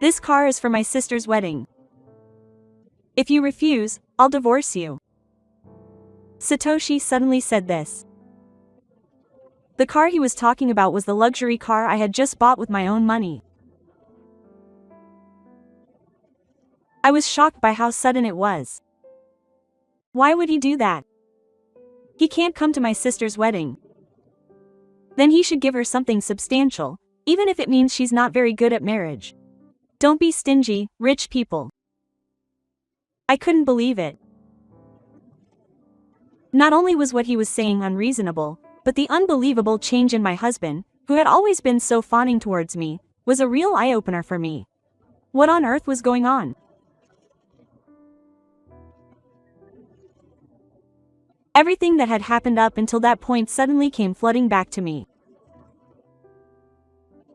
This car is for my sister's wedding. If you refuse, I'll divorce you. Satoshi suddenly said this. The car he was talking about was the luxury car I had just bought with my own money. I was shocked by how sudden it was. Why would he do that? He can't come to my sister's wedding. Then he should give her something substantial, even if it means she's not very good at marriage. Don't be stingy, rich people. I couldn't believe it. Not only was what he was saying unreasonable, but the unbelievable change in my husband, who had always been so fawning towards me, was a real eye-opener for me. What on earth was going on? Everything that had happened up until that point suddenly came flooding back to me.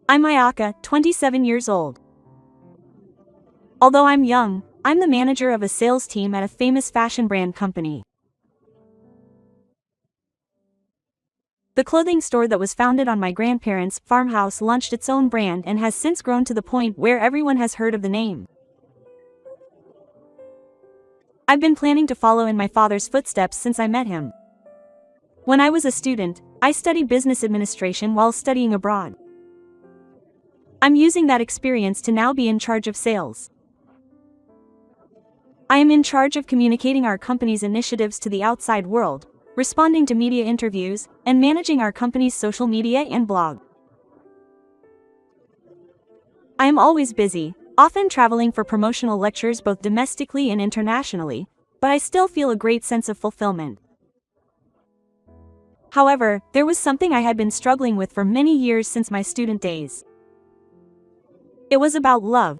I'm Ayaka, 27 years old. Although I'm young, I'm the manager of a sales team at a famous fashion brand company. The clothing store that was founded on my grandparents' farmhouse launched its own brand and has since grown to the point where everyone has heard of the name. I've been planning to follow in my father's footsteps since I met him. When I was a student, I studied business administration while studying abroad. I'm using that experience to now be in charge of sales. I am in charge of communicating our company's initiatives to the outside world, responding to media interviews, and managing our company's social media and blog. I am always busy, often traveling for promotional lectures both domestically and internationally, but I still feel a great sense of fulfillment. However, there was something I had been struggling with for many years since my student days. It was about love.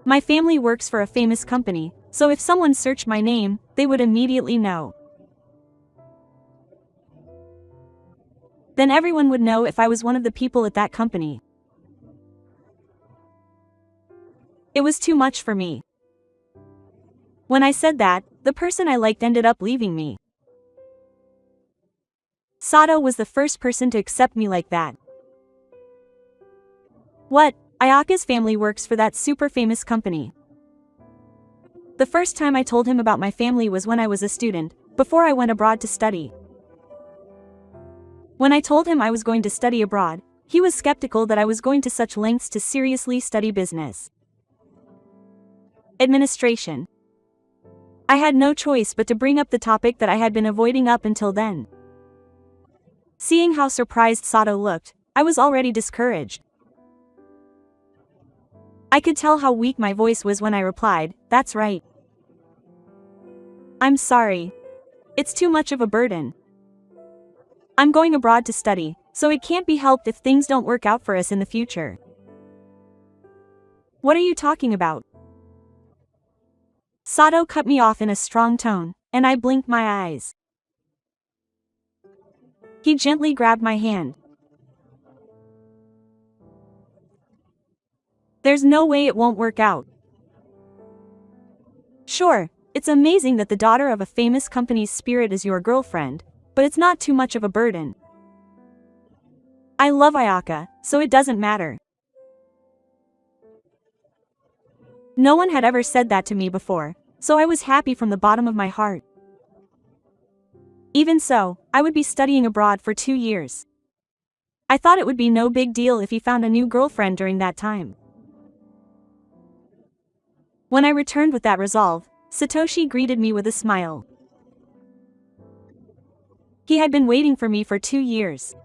My family works for a famous company, so if someone searched my name, they would immediately know. Then everyone would know if I was one of the people at that company. It was too much for me. When I said that, the person I liked ended up leaving me. Sato was the first person to accept me like that. What? Ayaka's family works for that super famous company. The first time I told him about my family was when I was a student, before I went abroad to study. When I told him I was going to study abroad, he was skeptical that I was going to such lengths to seriously study business administration. I had no choice but to bring up the topic that I had been avoiding up until then. Seeing how surprised Sato looked, I was already discouraged. I could tell how weak my voice was when I replied, "That's right. I'm sorry. It's too much of a burden. I'm going abroad to study, so it can't be helped if things don't work out for us in the future." "What are you talking about?" Sato cut me off in a strong tone, and I blinked my eyes. He gently grabbed my hand. "There's no way it won't work out. Sure, it's amazing that the daughter of a famous company's spirit is your girlfriend, but it's not too much of a burden. I love Ayaka, so it doesn't matter." No one had ever said that to me before, so I was happy from the bottom of my heart. Even so, I would be studying abroad for 2 years. I thought it would be no big deal if he found a new girlfriend during that time. When I returned with that resolve, Satoshi greeted me with a smile. He had been waiting for me for 2 years.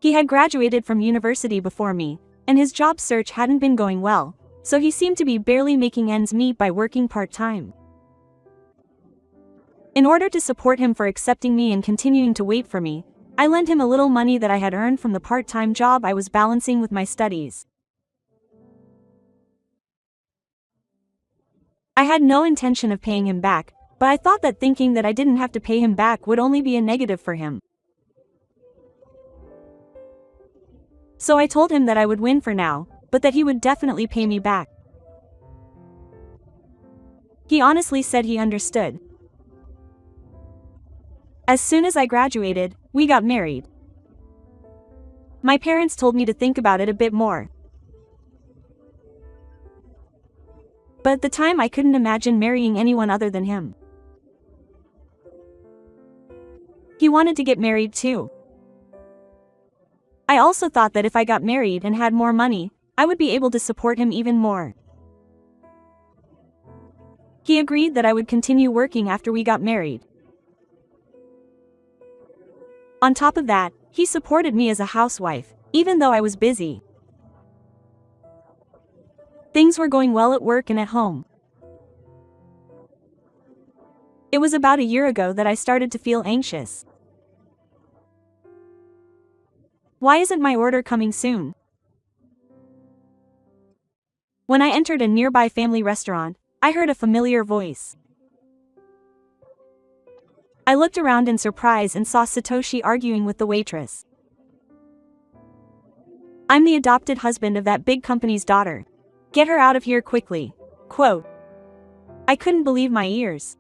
He had graduated from university before me, and his job search hadn't been going well, so he seemed to be barely making ends meet by working part-time. In order to support him for accepting me and continuing to wait for me, I lent him a little money that I had earned from the part-time job I was balancing with my studies. I had no intention of paying him back, but I thought that thinking that I didn't have to pay him back would only be a negative for him. So I told him that I would win for now, but that he would definitely pay me back. He honestly said he understood. As soon as I graduated, we got married. My parents told me to think about it a bit more. But at the time I couldn't imagine marrying anyone other than him. He wanted to get married too. I also thought that if I got married and had more money, I would be able to support him even more. He agreed that I would continue working after we got married. On top of that, he supported me as a housewife, even though I was busy. Things were going well at work and at home. It was about a year ago that I started to feel anxious. Why isn't my order coming soon? When I entered a nearby family restaurant, I heard a familiar voice. I looked around in surprise and saw Satoshi arguing with the waitress. I'm the adopted husband of that big company's daughter. Get her out of here quickly. Quote. I couldn't believe my ears.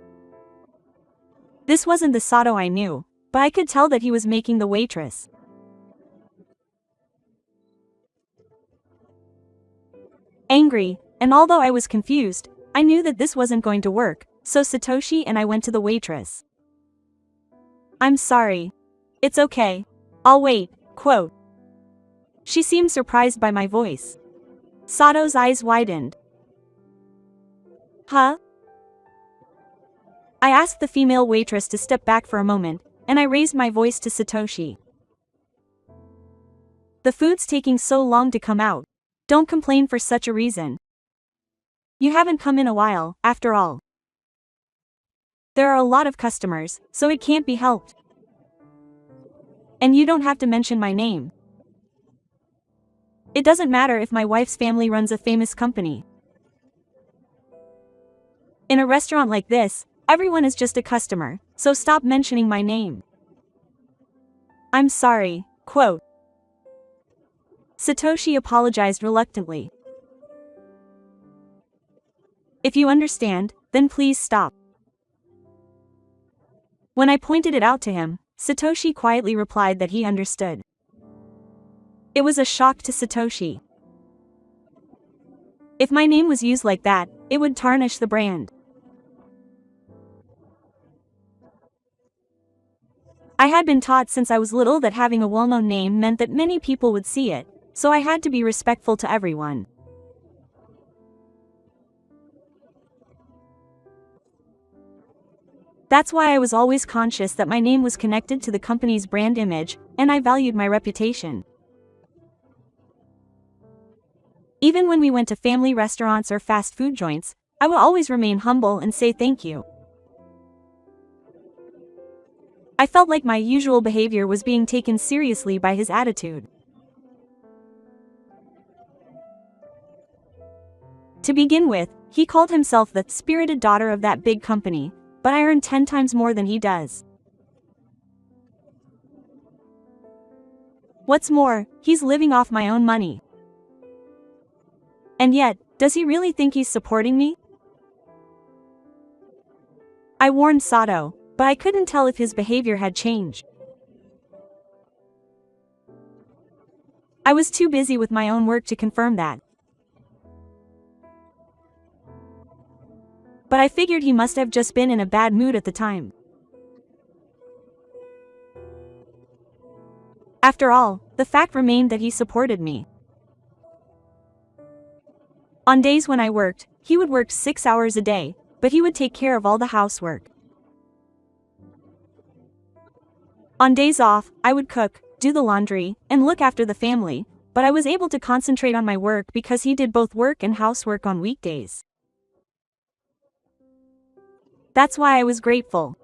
This wasn't the Sato I knew, but I could tell that he was making the waitress. Angry, and although I was confused, I knew that this wasn't going to work, so Satoshi and I went to the waitress. I'm sorry. It's okay. I'll wait. Quote. She seemed surprised by my voice. Sato's eyes widened. Huh? I asked the female waitress to step back for a moment, and I raised my voice to Satoshi. The food's taking so long to come out. Don't complain for such a reason. You haven't come in a while, after all. There are a lot of customers, so it can't be helped. And you don't have to mention my name. It doesn't matter if my wife's family runs a famous company. In a restaurant like this, everyone is just a customer, so stop mentioning my name. I'm sorry. Quote. Satoshi apologized reluctantly. If you understand, then please stop. When I pointed it out to him, Satoshi quietly replied that he understood. It was a shock to Satoshi. If my name was used like that, it would tarnish the brand. I had been taught since I was little that having a well-known name meant that many people would see it, so I had to be respectful to everyone. That's why I was always conscious that my name was connected to the company's brand image, and I valued my reputation. Even when we went to family restaurants or fast food joints, I would always remain humble and say thank you. I felt like my usual behavior was being taken seriously by his attitude. To begin with, he called himself the spirited daughter of that big company, but I earn 10 times more than he does. What's more, he's living off my own money. And yet, does he really think he's supporting me? I warned Sato, but I couldn't tell if his behavior had changed. I was too busy with my own work to confirm that. But I figured he must have just been in a bad mood at the time. After all, the fact remained that he supported me. On days when I worked, he would work 6 hours a day, but he would take care of all the housework. On days off, I would cook, do the laundry, and look after the family, but I was able to concentrate on my work because he did both work and housework on weekdays. That's why I was grateful.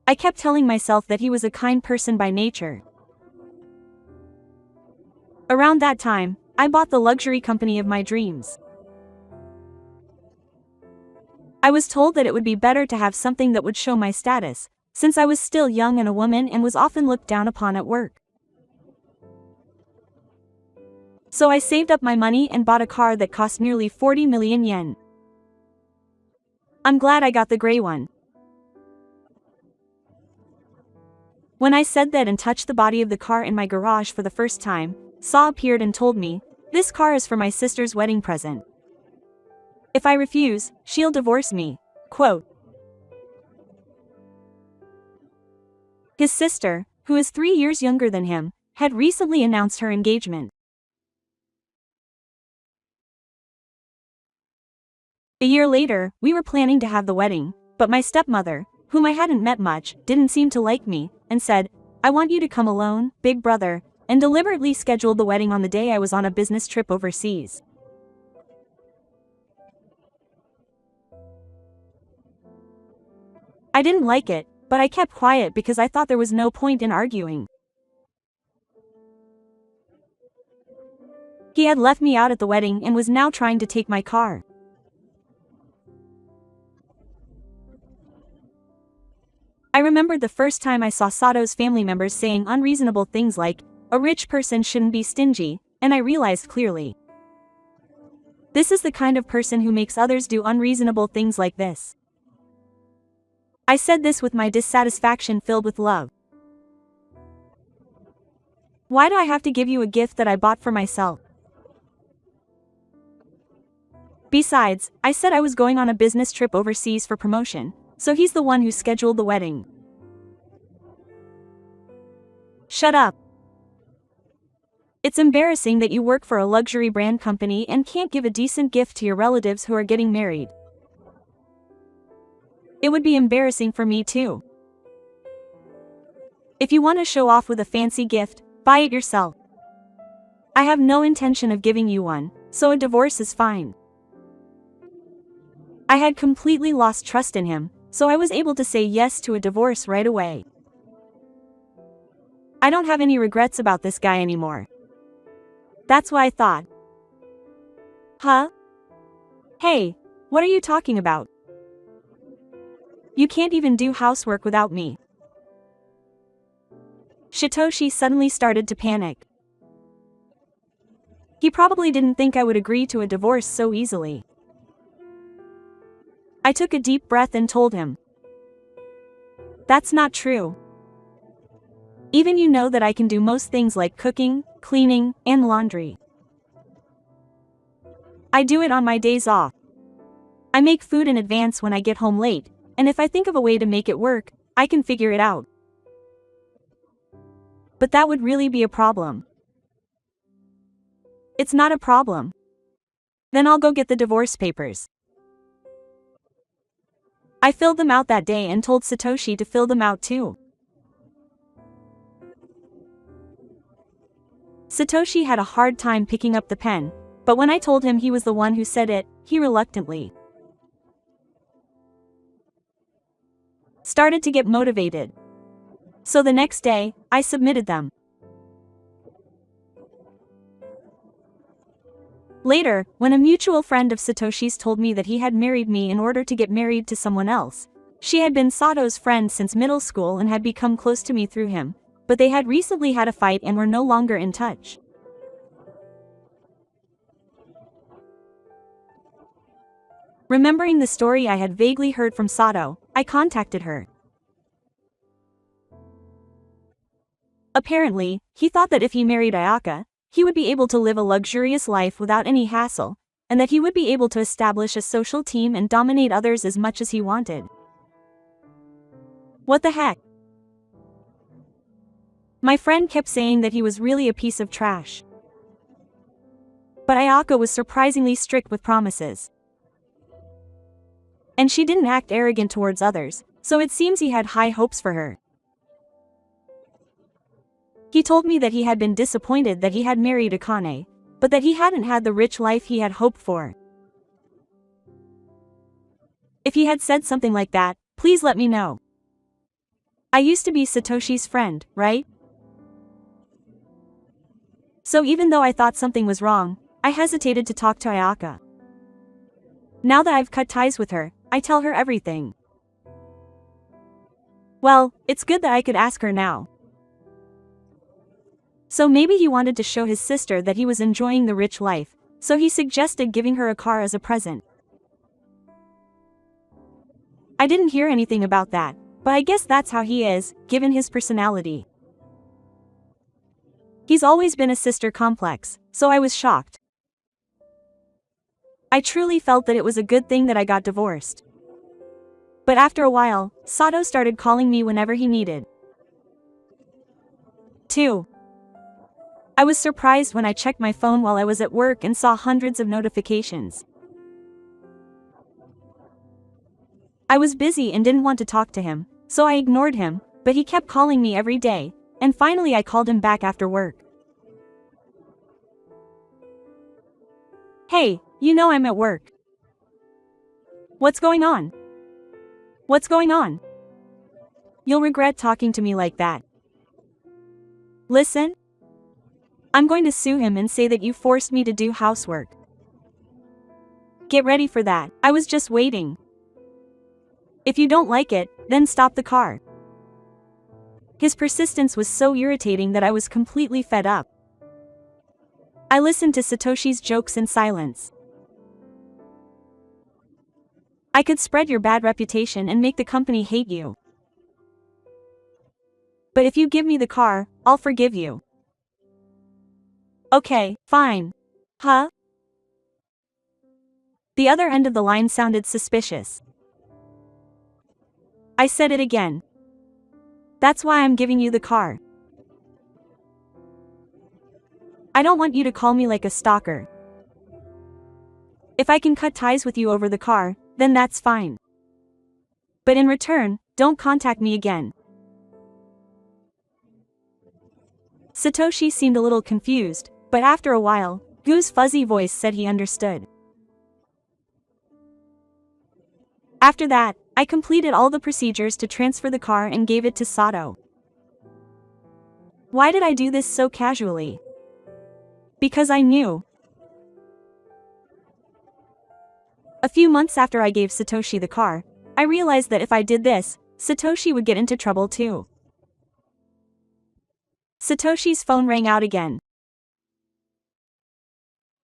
I kept telling myself that he was a kind person by nature. Around that time, I bought the luxury company of my dreams. I was told that it would be better to have something that would show my status, since I was still young and a woman and was often looked down upon at work. So I saved up my money and bought a car that cost nearly 40 million yen. I'm glad I got the gray one. When I said that and touched the body of the car in my garage for the first time, Saw appeared and told me, "This car is for my sister's wedding present. If I refuse, she'll divorce me." Quote. His sister, who is 3 years younger than him, had recently announced her engagement. A year later, we were planning to have the wedding, but my stepmother, whom I hadn't met much, didn't seem to like me, and said, "I want you to come alone, big brother," and deliberately scheduled the wedding on the day I was on a business trip overseas. I didn't like it, but I kept quiet because I thought there was no point in arguing. He had left me out at the wedding and was now trying to take my car. I remembered the first time I saw Sato's family members saying unreasonable things like, "A rich person shouldn't be stingy," and I realized clearly. This is the kind of person who makes others do unreasonable things like this. I said this with my dissatisfaction filled with love. Why do I have to give you a gift that I bought for myself? Besides, I said I was going on a business trip overseas for promotion, so he's the one who scheduled the wedding. Shut up. It's embarrassing that you work for a luxury brand company and can't give a decent gift to your relatives who are getting married. It would be embarrassing for me too. If you want to show off with a fancy gift, buy it yourself. I have no intention of giving you one, so a divorce is fine. I had completely lost trust in him, so I was able to say yes to a divorce right away. I don't have any regrets about this guy anymore. That's what I thought. Huh? Hey, what are you talking about? You can't even do housework without me. Satoshi suddenly started to panic. He probably didn't think I would agree to a divorce so easily. I took a deep breath and told him, "That's not true. Even you know that I can do most things like cooking, cleaning, and laundry. I do it on my days off. I make food in advance when I get home late, and if I think of a way to make it work, I can figure it out. But that would really be a problem." "It's not a problem. Then I'll go get the divorce papers." I filled them out that day and told Satoshi to fill them out too. Satoshi had a hard time picking up the pen, but when I told him he was the one who said it, he reluctantly started to get motivated. So the next day, I submitted them. Later, when a mutual friend of Satoshi's told me that he had married me in order to get married to someone else, she had been Sato's friend since middle school and had become close to me through him, but they had recently had a fight and were no longer in touch. Remembering the story I had vaguely heard from Sato, I contacted her. Apparently, he thought that if he married Ayaka, he would be able to live a luxurious life without any hassle, and that he would be able to establish a social team and dominate others as much as he wanted. What the heck? My friend kept saying that he was really a piece of trash. But Ayaka was surprisingly strict with promises. And she didn't act arrogant towards others, so it seems he had high hopes for her. He told me that he had been disappointed that he had married Akane, but that he hadn't had the rich life he had hoped for. If he had said something like that, please let me know. I used to be Satoshi's friend, right? So even though I thought something was wrong, I hesitated to talk to Ayaka. Now that I've cut ties with her, I tell her everything. Well, it's good that I could ask her now. So maybe he wanted to show his sister that he was enjoying the rich life, so he suggested giving her a car as a present. I didn't hear anything about that, but I guess that's how he is, given his personality. He's always been a sister complex, so I was shocked. I truly felt that it was a good thing that I got divorced. But after a while, Sato started calling me whenever he needed. 2. I was surprised when I checked my phone while I was at work and saw hundreds of notifications. I was busy and didn't want to talk to him, so I ignored him, but he kept calling me every day, and finally I called him back after work. Hey, you know I'm at work. What's going on? What's going on? You'll regret talking to me like that. Listen. I'm going to sue him and say that you forced me to do housework. Get ready for that, I was just waiting. If you don't like it, then stop the car. His persistence was so irritating that I was completely fed up. I listened to Satoshi's jokes in silence. I could spread your bad reputation and make the company hate you. But if you give me the car, I'll forgive you. Okay, fine. Huh? The other end of the line sounded suspicious. I said it again. That's why I'm giving you the car. I don't want you to call me like a stalker. If I can cut ties with you over the car, then that's fine. But in return, don't contact me again. Satoshi seemed a little confused, but after a while, Gu's fuzzy voice said he understood. After that, I completed all the procedures to transfer the car and gave it to Sato. Why did I do this so casually? Because I knew. A few months after I gave Satoshi the car, I realized that if I did this, Satoshi would get into trouble too. Satoshi's phone rang out again.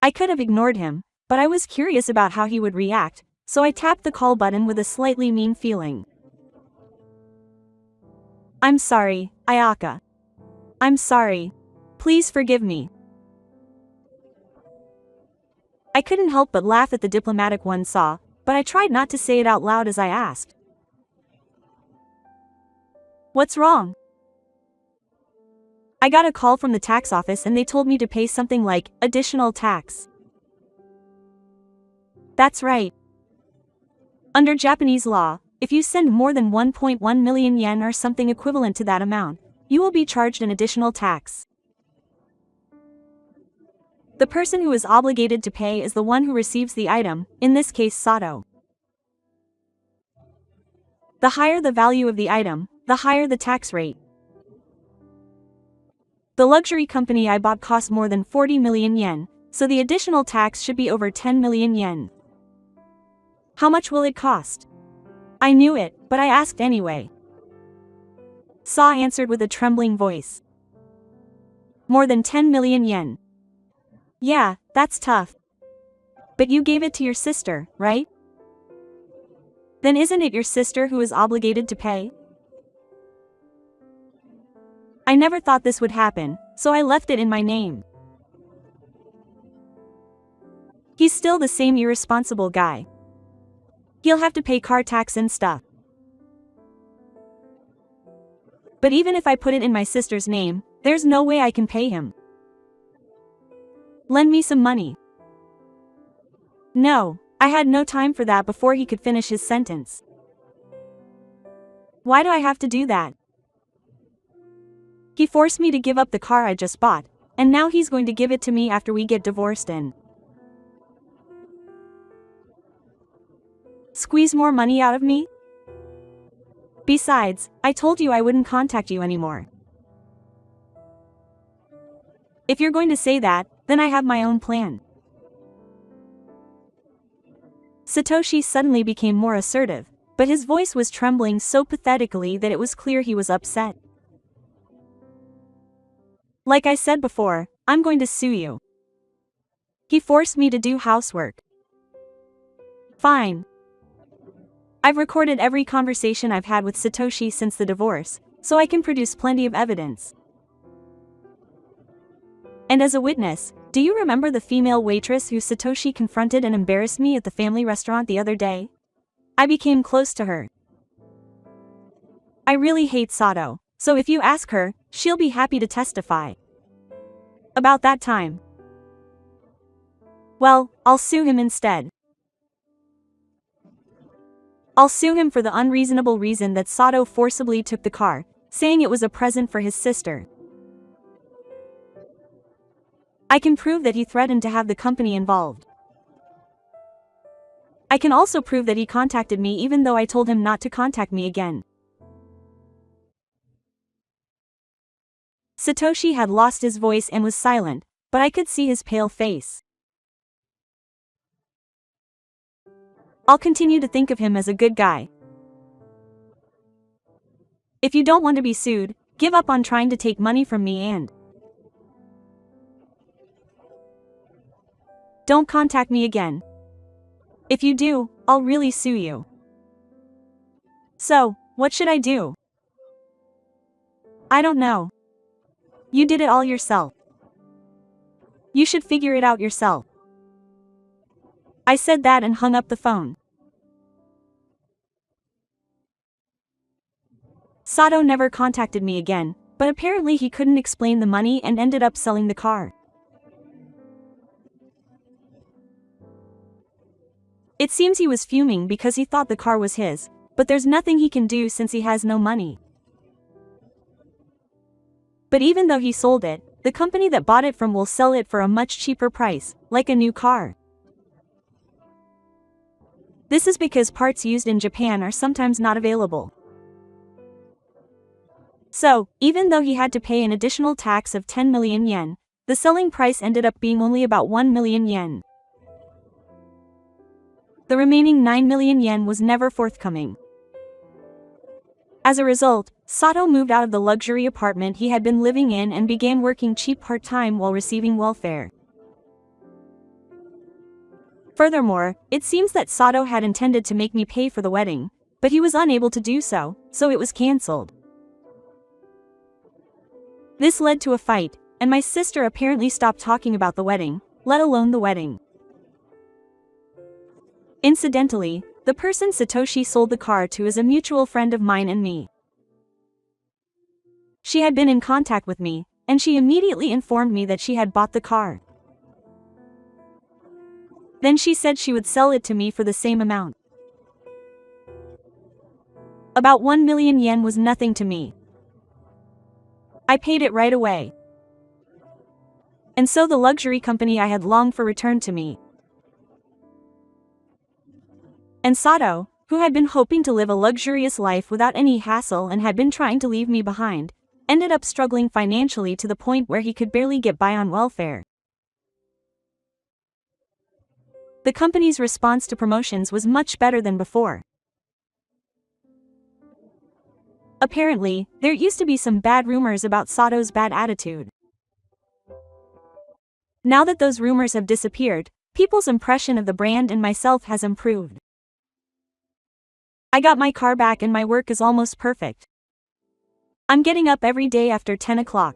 I could have ignored him, but I was curious about how he would react, so I tapped the call button with a slightly mean feeling. I'm sorry, Ayaka. I'm sorry. Please forgive me. I couldn't help but laugh at the diplomatic one saw, but I tried not to say it out loud as I asked. What's wrong? I got a call from the tax office and they told me to pay something like additional tax. That's right. Under Japanese law, if you send more than 1.1 million yen or something equivalent to that amount, you will be charged an additional tax. The person who is obligated to pay is the one who receives the item, in this case Sato. The higher the value of the item, the higher the tax rate. The luxury company I bought cost more than 40 million yen, so the additional tax should be over 10 million yen. How much will it cost? I knew it, but I asked anyway. Sa answered with a trembling voice. More than 10 million yen. Yeah, that's tough. But you gave it to your sister, right? Then isn't it your sister who is obligated to pay? I never thought this would happen, so I left it in my name. He's still the same irresponsible guy. He'll have to pay car tax and stuff. But even if I put it in my sister's name, there's no way I can pay him. Lend me some money. No, I had no time for that before he could finish his sentence. Why do I have to do that? He forced me to give up the car I just bought, and now he's going to give it to me after we get divorced and squeeze more money out of me? Besides, I told you I wouldn't contact you anymore. If you're going to say that, then I have my own plan. Satoshi suddenly became more assertive, but his voice was trembling so pathetically that it was clear he was upset. Like I said before, I'm going to sue you. He forced me to do housework. Fine. I've recorded every conversation I've had with Satoshi since the divorce, so I can produce plenty of evidence. And as a witness, do you remember the female waitress who Satoshi confronted and embarrassed me at the family restaurant the other day? I became close to her. I really hate Sato, so if you ask her, she'll be happy to testify about that time. Well, I'll sue him instead. I'll sue him for the unreasonable reason that Sato forcibly took the car, saying it was a present for his sister. I can prove that he threatened to have the company involved. I can also prove that he contacted me even though I told him not to contact me again. Satoshi had lost his voice and was silent, but I could see his pale face. I'll continue to think of him as a good guy. If you don't want to be sued, give up on trying to take money from me and don't contact me again. If you do, I'll really sue you. So, what should I do? I don't know. You did it all yourself. You should figure it out yourself. I said that and hung up the phone. Sato never contacted me again, but apparently he couldn't explain the money and ended up selling the car. It seems he was fuming because he thought the car was his, but there's nothing he can do since he has no money. But even though he sold it, the company that bought it from will sell it for a much cheaper price, like a new car. This is because parts used in Japan are sometimes not available. So, even though he had to pay an additional tax of 10 million yen, the selling price ended up being only about 1 million yen. The remaining 9 million yen was never forthcoming. As a result, Sato moved out of the luxury apartment he had been living in and began working cheap part-time while receiving welfare. Furthermore, it seems that Sato had intended to make me pay for the wedding, but he was unable to do so, so it was cancelled. This led to a fight, and my sister apparently stopped talking about the wedding, let alone the wedding. Incidentally, the person Satoshi sold the car to is a mutual friend of mine and me. She had been in contact with me, and she immediately informed me that she had bought the car. Then she said she would sell it to me for the same amount. About 1 million yen was nothing to me. I paid it right away. And so the luxury company I had longed for returned to me. And Sato, who had been hoping to live a luxurious life without any hassle and had been trying to leave me behind, ended up struggling financially to the point where he could barely get by on welfare. The company's response to promotions was much better than before. Apparently, there used to be some bad rumors about Sato's bad attitude. Now that those rumors have disappeared, people's impression of the brand and myself has improved. I got my car back and my work is almost perfect. I'm getting up every day after 10 o'clock.